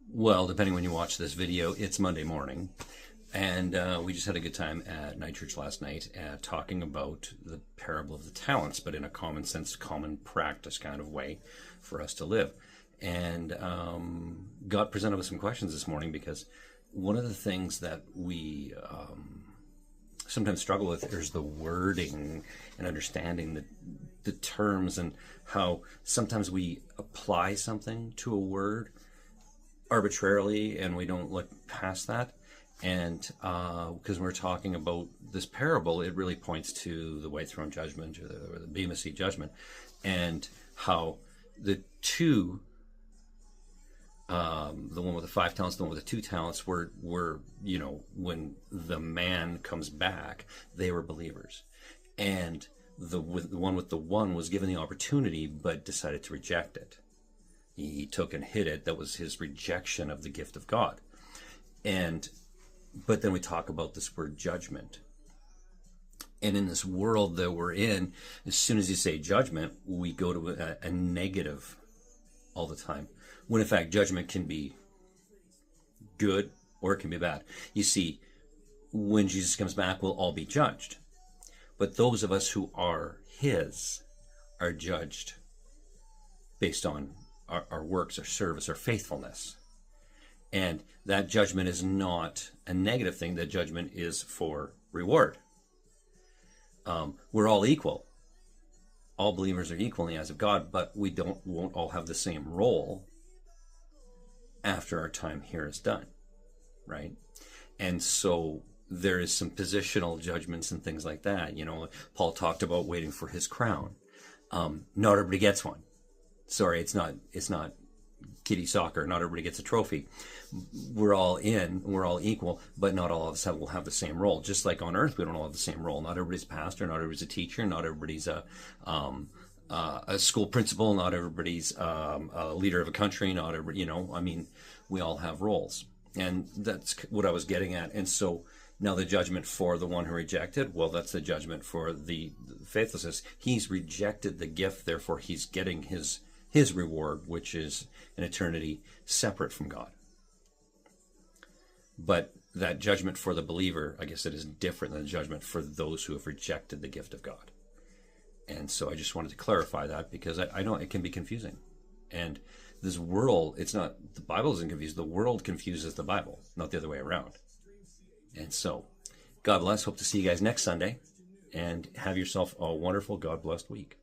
Well, depending when you watch this video, it's Monday morning. And we just had a good time at night church last night talking about the parable of the talents, but in a common sense, common practice kind of way for us to live. And God presented with some questions this morning, because one of the things that we sometimes struggle with is the wording and understanding the terms, and how sometimes we apply something to a word arbitrarily and we don't look past that. And because we're talking about this parable, it really points to the white throne judgment, or the Bema Seat judgment, and how the two, the one with the 5 talents, the one with the 2 talents, were when the man comes back, they were believers, and the one with the 1 was given the opportunity but decided to reject it. He took and hid it. That was his rejection of the gift of God. But then we talk about this word judgment. And in this world that we're in, as soon as you say judgment, we go to a negative all the time. When in fact, judgment can be good or it can be bad. You see, when Jesus comes back, we'll all be judged. But those of us who are his are judged based on our works, our service, our faithfulness. And that judgment is not a negative thing. That judgment is for reward. We're all equal. All believers are equal in the eyes of God, but we won't all have the same role after our time here is done, right? And so there is some positional judgments and things like that. Paul talked about waiting for his crown. Not everybody gets one. Sorry, it's not kiddie soccer. Not everybody gets a trophy. We're all equal, but not all of us will have the same role. Just like on earth, we don't all have the same role. Not everybody's a pastor, not everybody's a teacher, not everybody's a school principal, not everybody's a leader of a country, not everybody, we all have roles. And that's what I was getting at. And so now the judgment for the one who rejected, well, that's the judgment for the faithlessness. He's rejected the gift, therefore he's getting his reward, which is an eternity separate from God. But that judgment for the believer, I guess it is different than the judgment for those who have rejected the gift of God. And so I just wanted to clarify that, because I know it can be confusing. And this world, the Bible isn't confused. The world confuses the Bible, not the other way around. And so, God bless. Hope to see you guys next Sunday. And have yourself a wonderful, God-blessed week.